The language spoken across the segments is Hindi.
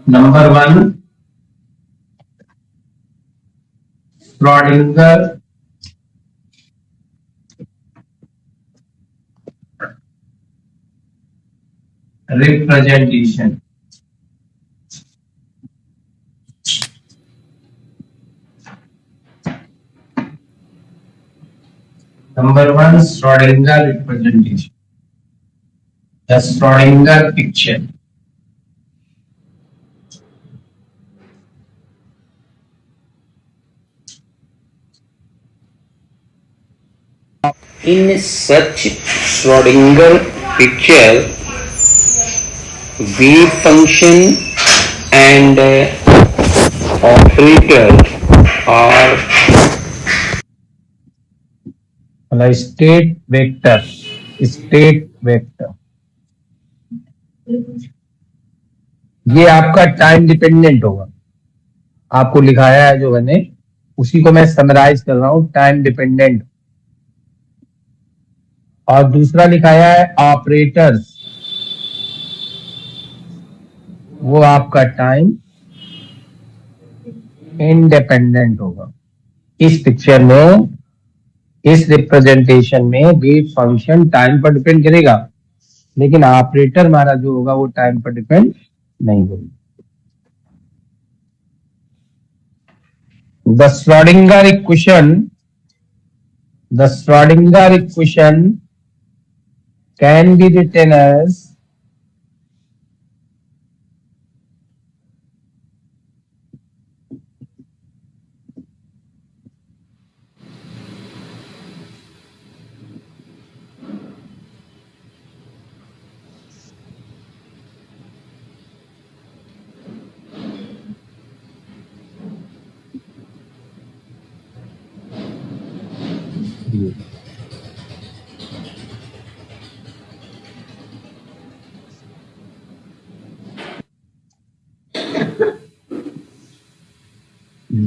Number one, Schrodinger representation. Number one, Schrodinger representation. The Schrodinger picture. In such Schrodinger picture, wave function and operator are state vector, state vector, ये आपका टाइम डिपेंडेंट होगा। आपको लिखाया है जो मैंने, उसी को मैं समराइज कर रहा हूं, टाइम डिपेंडेंट। और दूसरा लिखाया है ऑपरेटर्स, वो आपका टाइम इंडिपेंडेंट होगा। इस पिक्चर में, इस रिप्रेजेंटेशन में वेव फंक्शन टाइम पर डिपेंड करेगा, लेकिन ऑपरेटर हमारा जो होगा वो टाइम पर डिपेंड नहीं होगा। The Schrodinger equation can be written as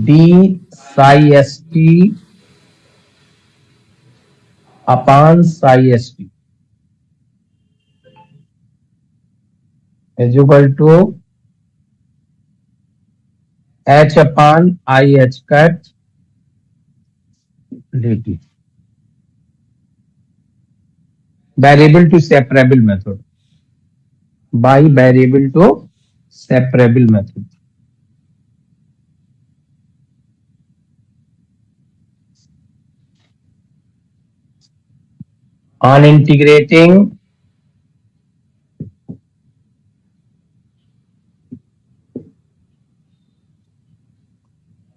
d psi st upon psi st is equal to h upon I h cut dt. Variable to separable method. By variable to separable method. On integrating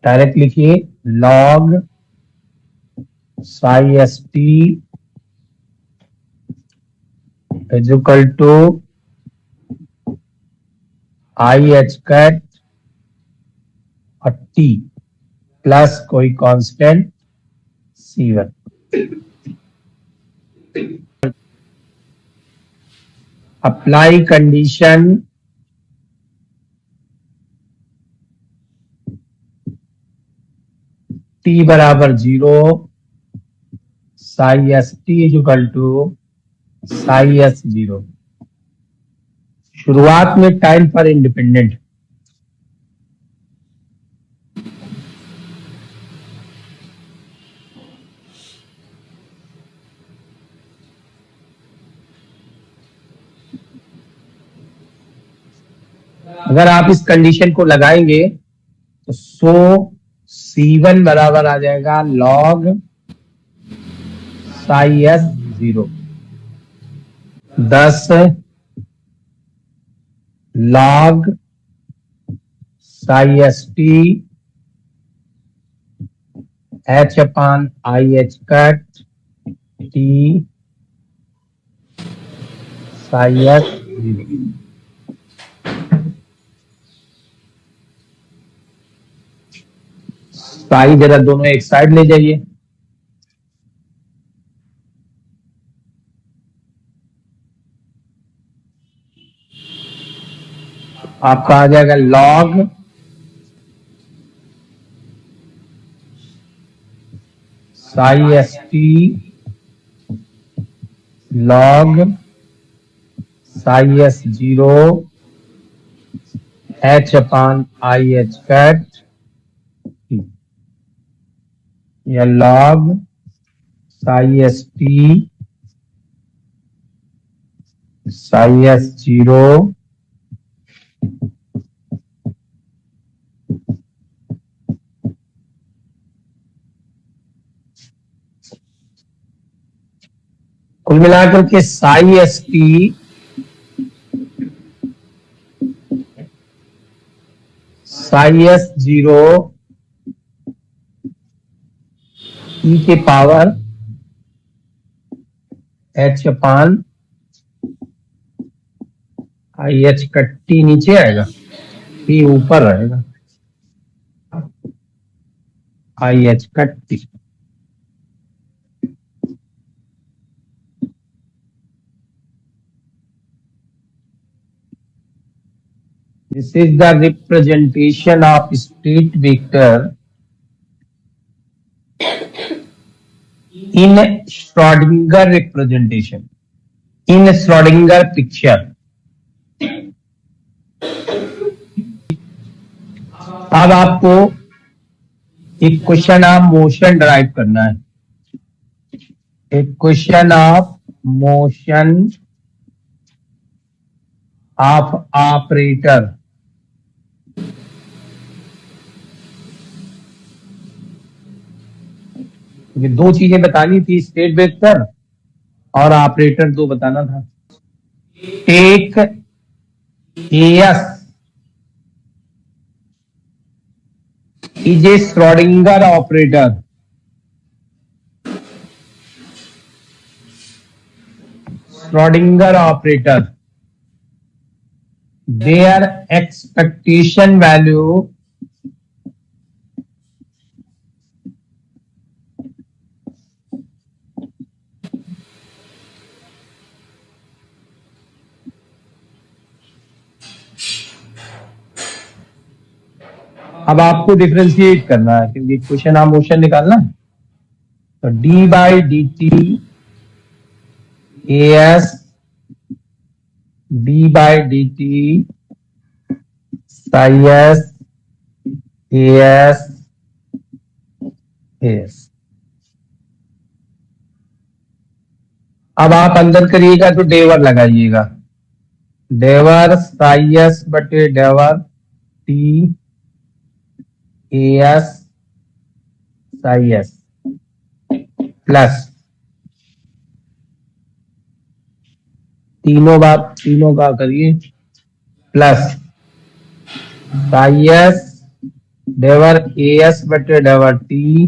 direct लिखिए, log psi st is equal to I h cut और t प्लस कोई constant c1। Apply condition t बराबर 0, psi st is equal to psi s0। शुरुआत में टाइम पर इंडिपेंडेंट, अगर आप इस कंडीशन को लगाएंगे तो C1 बराबर आ जाएगा log psi s0, 10 log psi st h upon I h cut t psi s0। Sai जरा दोनों एक साइड ले जाइए, आपका आ जाएगा log psi st log psi s0 h upon I h cut या log psi s t psi s0 कुल मिलाकर के psi s t psi s0 e के power h upon I H का टी नीचे आएगा, टी ऊपर रहेगा, आई एच का T. This is the representation of state vector in Schrodinger representation, in Schrodinger picture. अब आपको एक क्वेश्चन ऑफ मोशन ड्राइव करना है, एक question of motion of operator. ये दो चीजें बतानी थी, स्टेट वेक्टर और ऑपरेटर दो बताना था। Take S is a Schrodinger operator. Schrodinger operator. Their expectation value अब आपको डिफरेंशिएट करना है क्योंकि क्वेश्चन ऑफ मोशन निकालना है। तो D by D T A S D by D T psi S A S. अब आप अंदर करिएगा तो डेवर लगाइएगा, डेवर साई एस बटे डेवर T S psi S plus तीनों का करिए प्लस साई एस डेवर एस बटे डेवर टी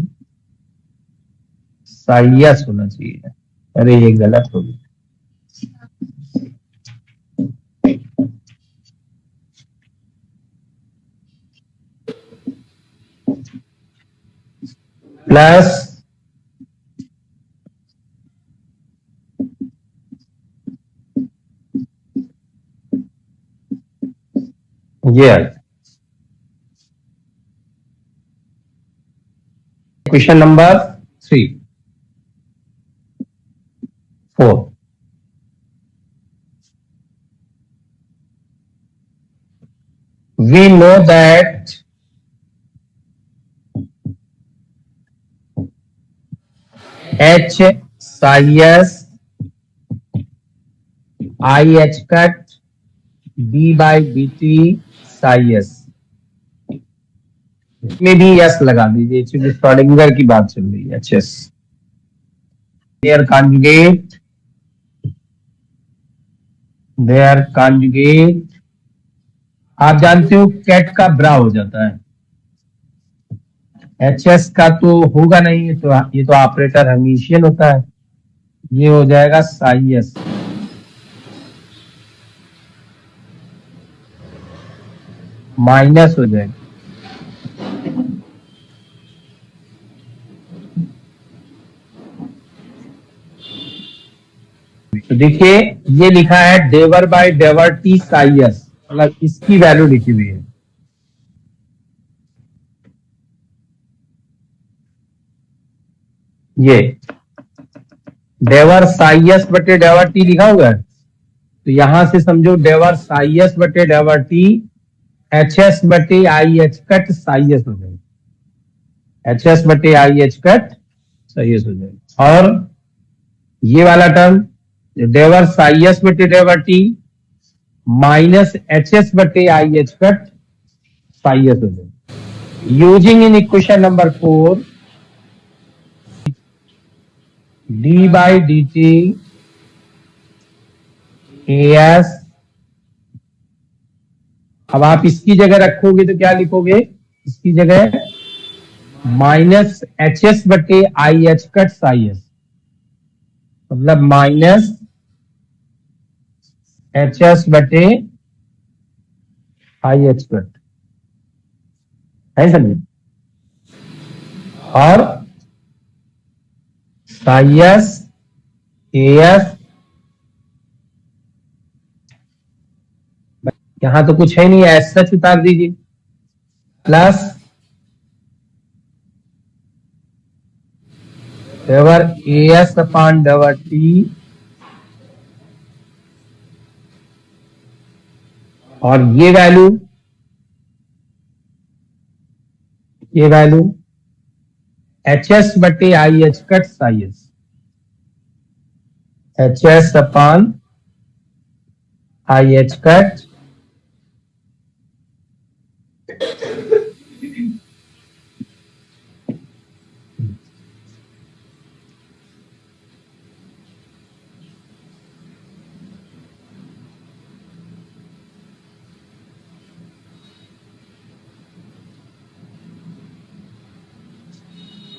साई एस होना चाहिए। अरे ये गलत हो गया, प्लस ये question number 4। We know that H psi s I h cut d by dt psi s में भी यस लगा दीजिए क्योंकि श्रोडिंगर की बात चल रही है। एचएस देयर कॉन्जुगेट आप जानते हो कैट का ब्रा हो जाता है, एचएस का तो होगा नहीं, तो ये तो ऑपरेटर हर्मिशियन होता है, ये हो जाएगा साई एस माइनस हो जाएगा। तो देखिए ये लिखा है डेवर बाय डेवर टी साई एस, मतलब इसकी वैल्यू लिखी हुई है। ये डेवर साई एस बटे डेवर टी लिखा हुआ है, तो यहां से समझो डेवर साई एस बटे डेवर टी एच एस बटे I H cut psi S हो जाएगा, एच एस बटे I H cut psi S हो जाएगा। और ये वाला टर्म डेवर साई एस बटे डेवर टी माइनस एच एस बटे I H cut psi S हो जाएगा। Using in equation number 4 D by D T S, अब आप इसकी जगह रखोगे तो क्या लिखोगे, इसकी जगह माइनस एच एस बटे I H cut psi S, मतलब माइनस एच एस बटे आई एच कट है, समझे, और साई एस ए एस, यहां तो कुछ है नहीं, एस सच उतार दीजिए, प्लस डेवर ए एस अपॉन डेवर टी और ये वैल्यू एच एस बटे I H cut psi S, H S upon I H cut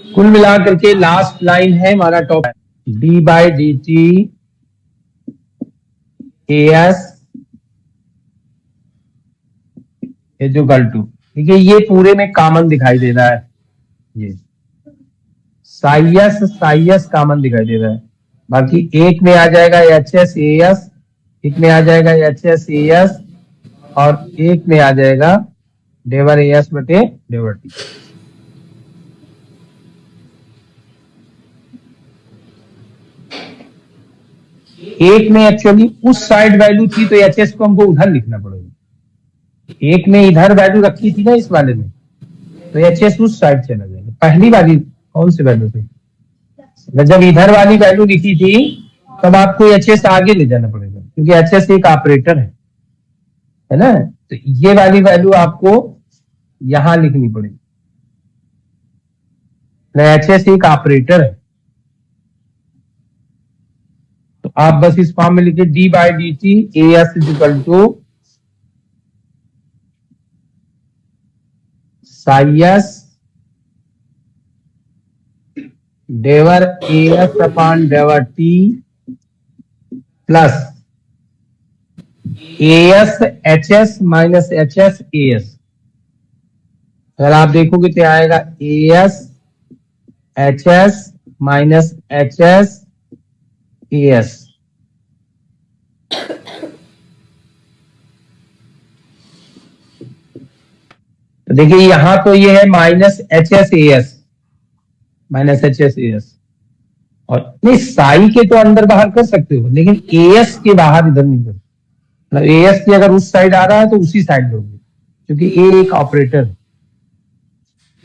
कुल मिलाकर के लास्ट लाइन है हमारा top, D by D T A S equal to, देखिए ये पूरे में कॉमन दिखाई दे रहा है, ये साई एस कॉमन दिखाई दे रहा है, बाकी एक में आ जाएगा एच एस ए एस, एक में आ जाएगा एच एस ए एस और एक में आ जाएगा डेवर ए एस बटे डेवर टी। एक में एक्चुअली उस साइड वैल्यू थी तो एच एस को हमको उधर लिखना पड़ेगा, एक में इधर वैल्यू रखी थी ना इस वाले में, तो एच एस उस साइड चला जाएगा। पहली वाली कौन सी वैल्यू थी, जब इधर वाली वैल्यू लिखी थी तब आपको एच एस आगे ले जाना पड़ेगा, क्योंकि एच एस एक ऑपरेटर है ना, तो ये वाली वैल्यू आपको यहां लिखनी पड़ेगी, एच एस एक ऑपरेटर है, तो आप बस इस फॉर्म में लिखिए D by D T A S equal to psi S डेवर ए एस अपॉन डेवर T plus A S H S minus H S A S. अगर आप देखोगे तो आएगा A S H S minus H S A S, तो देखिए यहां तो ये है minus H S A S, minus H S A S, और नहीं साई के तो अंदर बाहर कर सकते हो, लेकिन ए एस के बाहर इधर नहीं कर, मतलब ए एस की अगर उस साइड आ रहा है तो उसी साइड लोगे, क्योंकि ए एक ऑपरेटर है।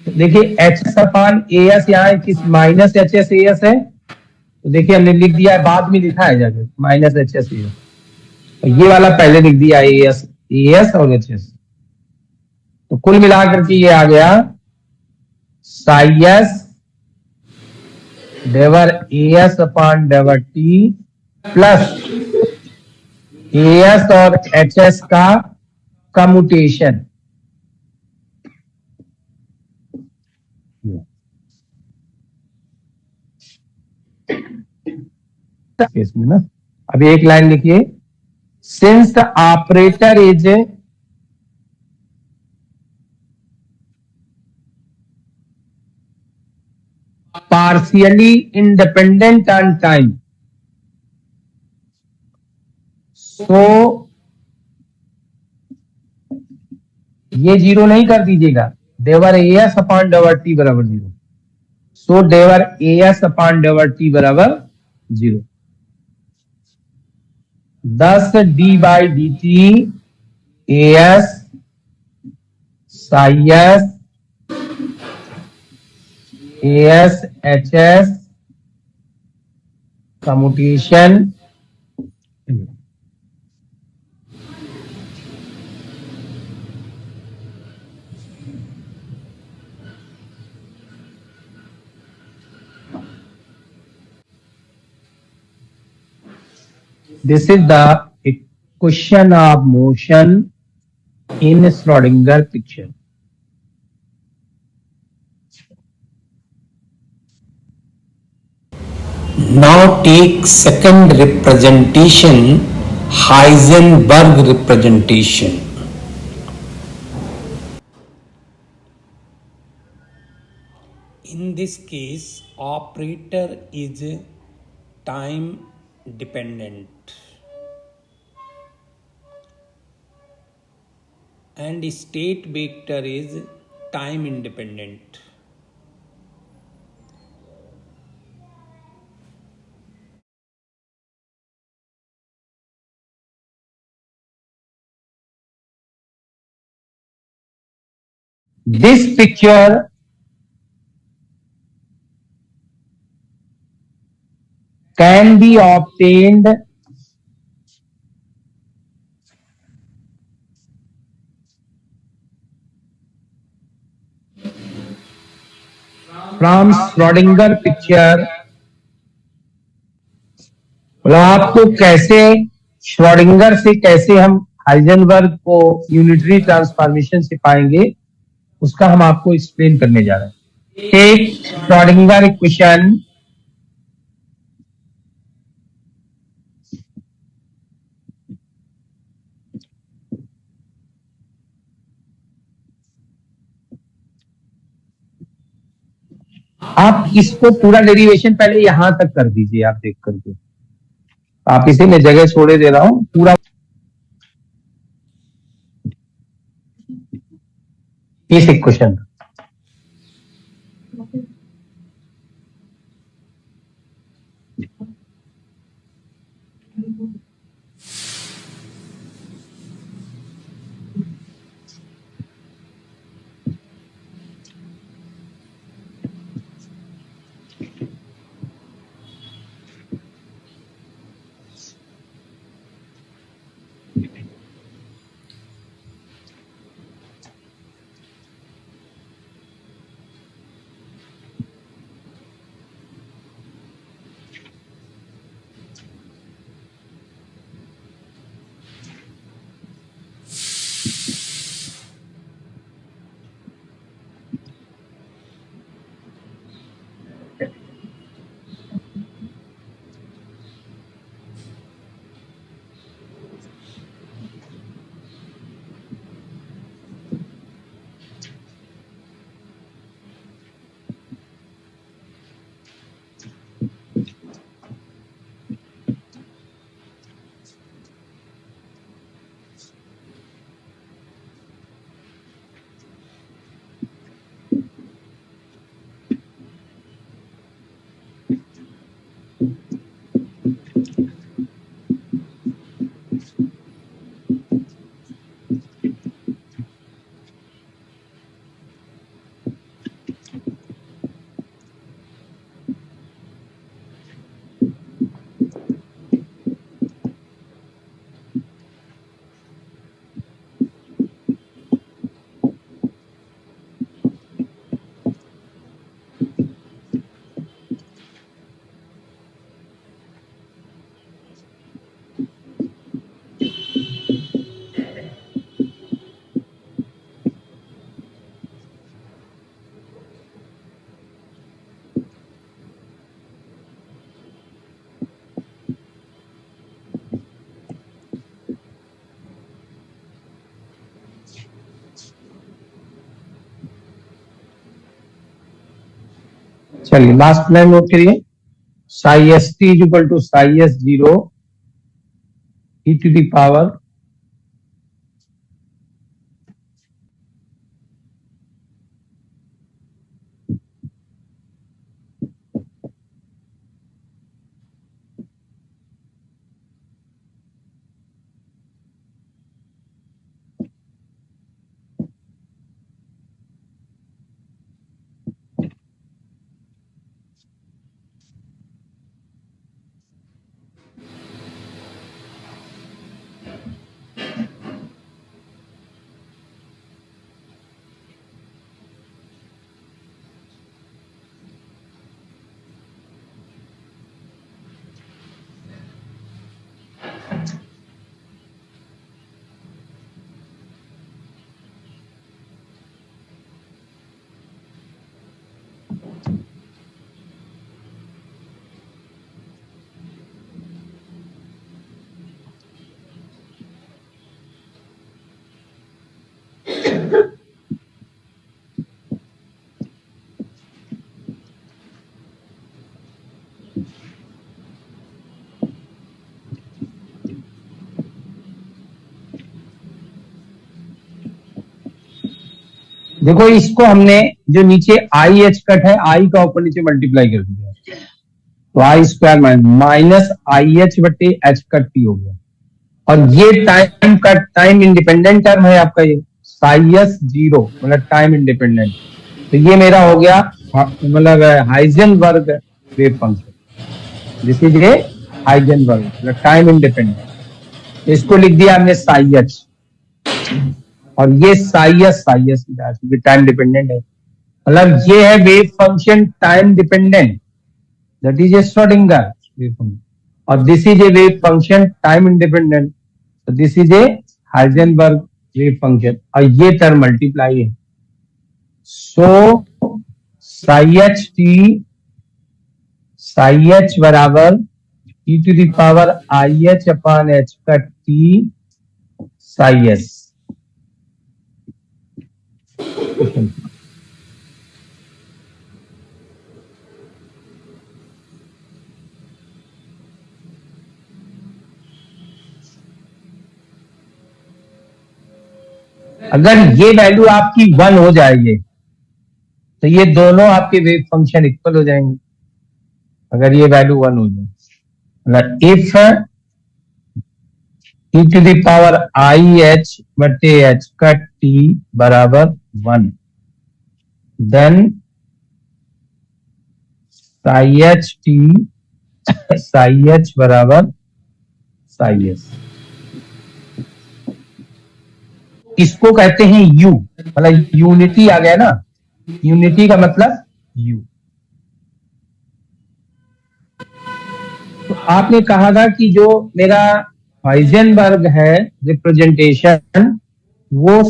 तो देखिए H S upon A S यहाँ किस minus H S A S है, तो देखिए हमने लिख दिया है, बाद में लिखा है जाकर minus H S A S, ये वाला पहले लिख दिया ए एस और एच एस, तो कुल मिलाकर के ये आ गया साई एस डेवर ए एस अपॉन डेवर टी प्लस ए एस और एच एस का कम्यूटेशन, इसमें ना अभी एक लाइन लिखिए, since the operator is partially independent on time, so ये जीरो नहीं कर दीजिएगा, डेवर ए एस अपॉन डेवर टी बराबर जीरो, सो डेवर ए एस अपॉन डेवर टी बराबर zero. 10 D by D T A S psi S S H S commutation this is the equation of motion in Schrodinger picture. Now take second representation, Heisenberg representation. In this case, operator is time dependent and state vector is time independent. This picture can be obtained from Schrodinger picture. मतलब आपको कैसे श्रोडिंगर से कैसे हम हाइजेनबर्ग को यूनिटरी ट्रांसफॉर्मेशन से पाएंगे, उसका हम आपको एक्सप्लेन करने जा रहे हैं। टेक श्रोडिंगर इक्वेशन आप इसको पूरा डेरिवेशन पहले यहां तक कर दीजिए, आप देख करके आप इसे मैं जगह छोड़े दे रहा हूं पूरा इस इक्वेशन। चलिए लास्ट लाइन नोट करिए, psi S T is equal to psi S zero E to the power देखो इसको हमने जो नीचे आई एच कट है, आई का ऊपर नीचे मल्टीप्लाई कर दिया, तो आई स्क्वायर माइनस आई एच बटे एच कट टी हो गया। और ये टाइम का टाइम इंडिपेंडेंट टर्म है आपका, ये साइयस जीरो मतलब टाइम इंडिपेंडेंट। तो ये मेरा हो गया मतलब Heisenberg wave function, this is a Heisenberg मतलब टाइम इंडिपेंडेंट। इसको लिख दिया हमने साइयच, और ये साइयस साइयस टाइम डिपेंडेंट है, मतलब ये है wave function time dependent, that is a Schrodinger wave function, और this is a wave function time independent, तो this is a Heisenberg wave function, और ये टर्म मल्टीप्लाई है। So psi H T psi H बराबर e to the power I H upon H का टी साई एस। अगर ये वैल्यू आपकी 1 हो जाएगी तो ये दोनों आपके वेव फंक्शन इक्वल हो जाएंगे। अगर ये वैल्यू 1 हो जाए, मतलब if e to the power I H बटे एच का टी बराबर 1, then psi H T psi H बराबर साई एस। इसको कहते हैं यू, मतलब यूनिटी आ गया ना, यूनिटी का मतलब यू। तो आपने कहा था कि जो मेरा हाइजेनबर्ग है रिप्रेजेंटेशन, वो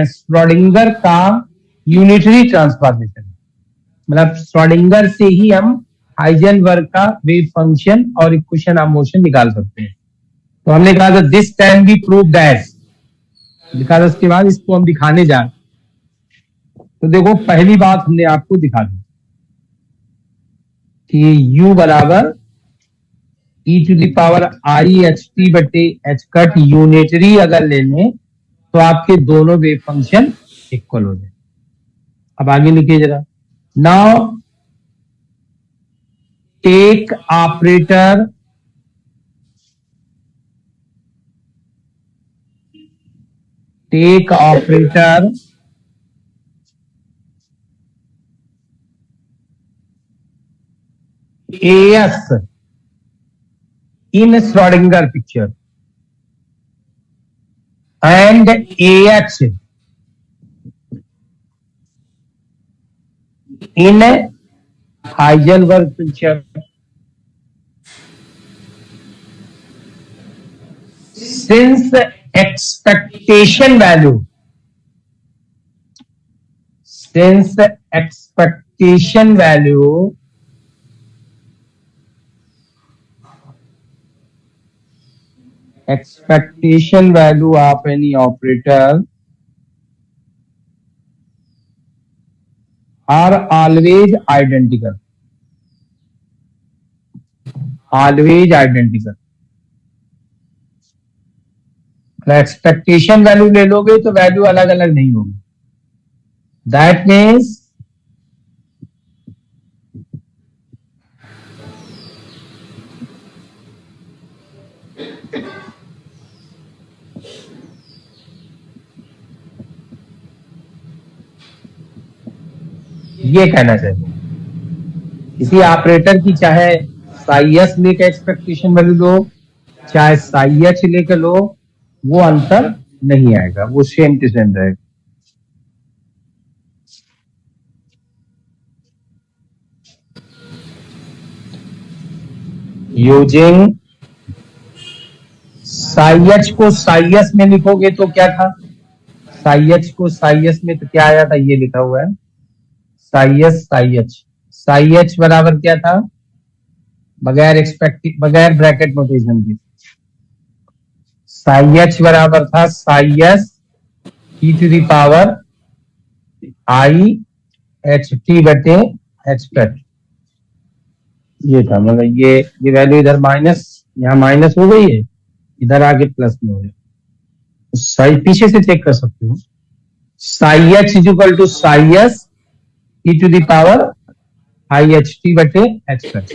श्रोडिंगर का यूनिटरी ट्रांसफॉर्मेशन, मतलब श्रोडिंगर से ही हम हाइजेनबर्ग का वेव फंक्शन और इक्वेशन ऑफ मोशन निकाल सकते हैं। तो हमने कहा था this can B prove that, दिखा था, उसके बाद इसको हम दिखाने जाए। तो देखो पहली बात हमने आपको दिखा दी कि u बराबर e to the power I H T बटे एच कट यूनिटरी अगर ले लें तो आपके दोनों वेव फंक्शन इक्वल हो जाए। अब आगे लिखिए जरा, now take operator AS in Schrodinger picture and AH in Heisenberg picture. Since expectation value of any operator are always identical. Expectation value ले लोगे तो वैल्यू अलग अलग नहीं होगी। दैट मीन्स ये कहना चाहिए किसी ऑपरेटर की, चाहे साई एस लेकर एक्सपेक्टेशन वैल्यू लो, चाहे साई एच लेकर लो, वो अंतर नहीं आएगा, वो सेम टू सेम रहेगा। यूजिंग साई एच को साई एस में लिखोगे तो क्या था, साई एच को साई एस में तो क्या आया था, ये लिखा हुआ है साई एच बराबर क्या था, बगैर ब्रैकेट नोटेशन के, साई एच बराबर था psi S E to the power I H T बटे एच कट, ये था। मतलब ये वैल्यू इधर माइनस, यहाँ माइनस हो गई है, इधर आके प्लस में हो गया। साइड पीछे से चेक कर सकते हो, psi H is equal to psi S E to the power I H T बटे एक्सप्रेस।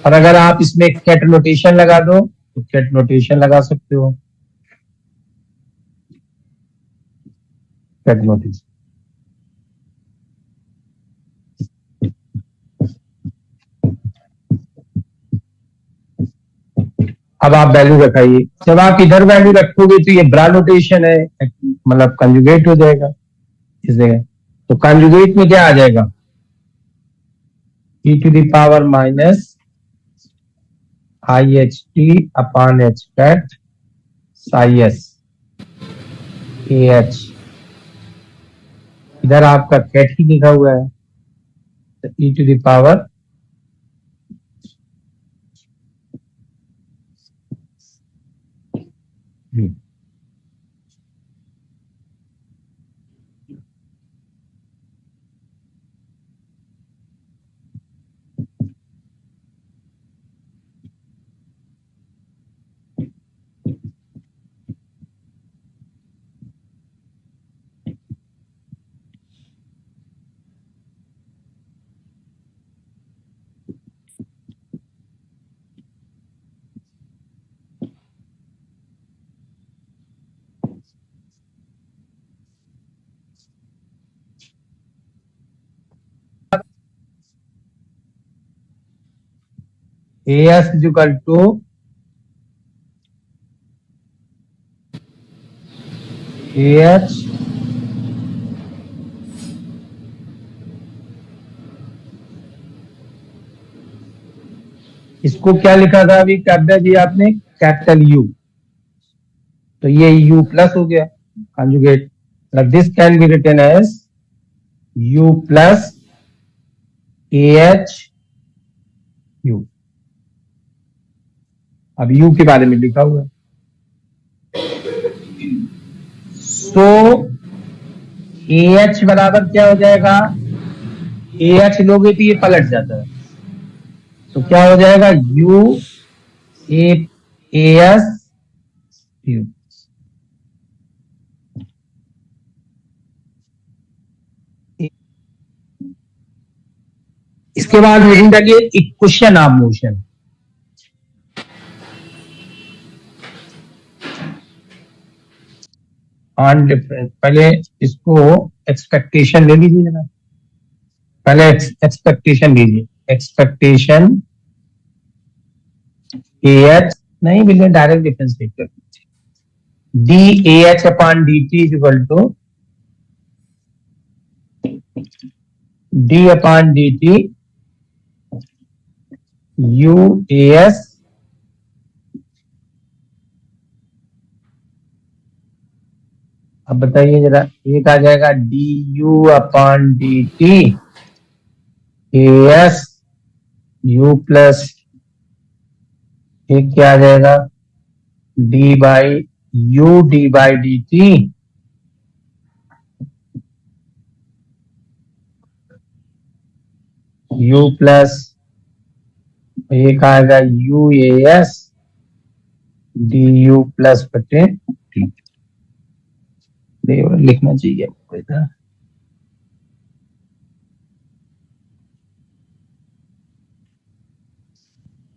और अगर आप इसमें कैट नोटेशन लगा दो तो कैट नोटेशन लगा सकते हो। कैट नोटेशन अब आप वैल्यू रखाइए। जब आप इधर वैल्यू रखोगे तो ये ब्रा नोटेशन है, मतलब कंजुगेट हो जाएगा इस जगह। तो कंजुगेट में क्या आ जाएगा, E to the power minus I H T upon H cut psi S A H. इधर आपका कैट ही लिखा हुआ है, तो E to the power A S is equal to A H इसको क्या लिखा था अभी कैपिटल जी आपने, कैपिटल यू, तो ये यू प्लस हो गया conjugate. This can be written as U plus A H U. अब यू के बारे में लिखा हुआ है, सो ए एच बराबर क्या हो जाएगा, ए एच लोगे तो ये पलट जाता है, तो क्या हो जाएगा यू ए एस यू। इसके बाद लिखने लगे equation of motion. On difference, पहले इसको एक्सपेक्टेशन ले लीजिए ना, पहले एक्सपेक्टेशन लीजिए, एक्सपेक्टेशन ए एच, नहीं बिल्कुल डायरेक्ट डिफरेंस लिख कर D A H upon D T is equal to D upon D T U A S अब बताइए जरा, एक आ जाएगा D U upon D T A S U plus एक क्या आ जाएगा D by U D by D T U plus एक आएगा U A S D U plus बटे टी। लिखना चाहिए आपको इधर,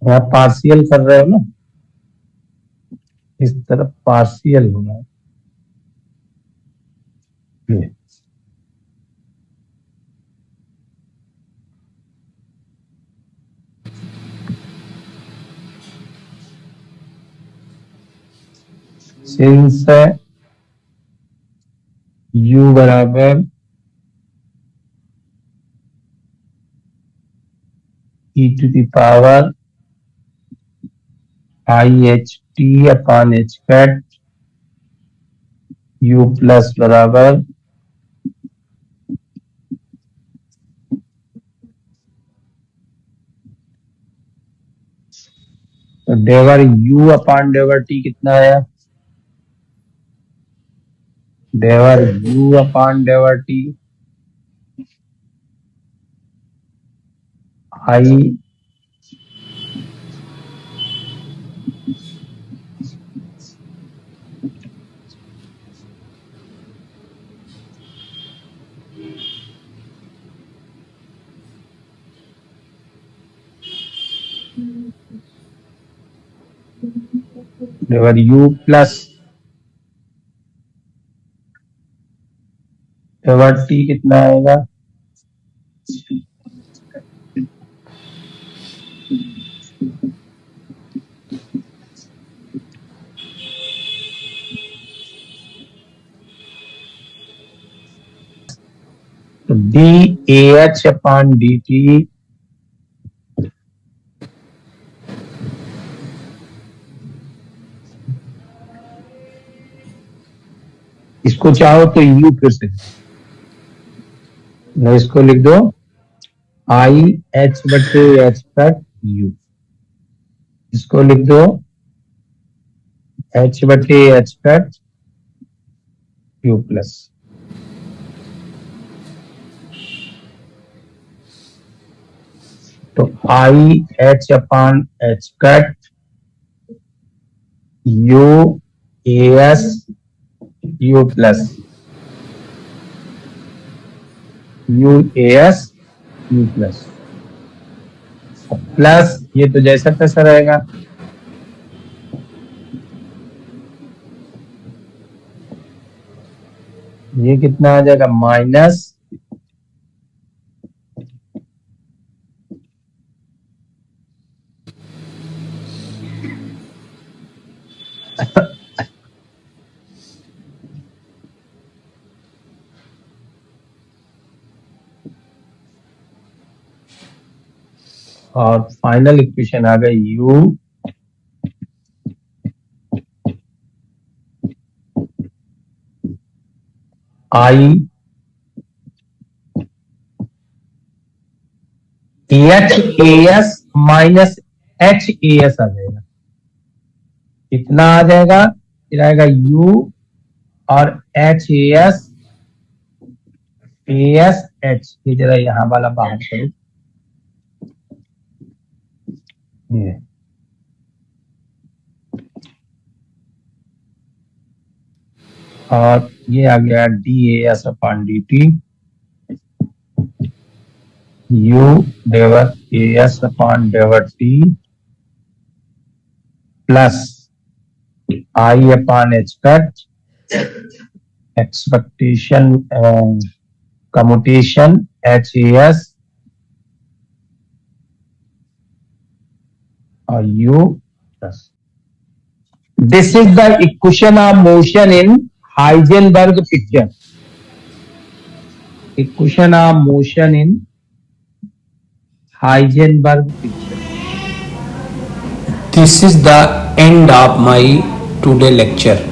आप पार्शियल कर रहे हो ना, इस तरफ पार्शियल होना है। सिंस u बराबर e to the power I H T upon H cut u plus बराबर तो डेवर u अपॉन डेवर टी कितना है, डेवर u अपॉन डेवर T I over u plus over t कितना आएगा? तो dAh upon dt इसको चाहो तो u फिर से मैं इसको लिख दो I h बटे h तक u, इसको लिख दो h बटे h तक u प्लस। तो I h upon h cut u as u plus u as u plus plus ये तो जैसा तैसा रहेगा। ये कितना आ जाएगा? माइनस और फाइनल इक्वेशन आ गई u I h as minus h as आ जाएगा। कितना आ जाएगा? फिर आएगा u और h as h, ये जरा यहाँ वाला बाहर करो। ये और ये आ गया dAs upon dt u divide as upon divide t plus I upon h cut expectation commutation h as और u plus. This is the equation of motion in Heisenberg picture. Equation of motion in Heisenberg picture. This is the end of my today lecture.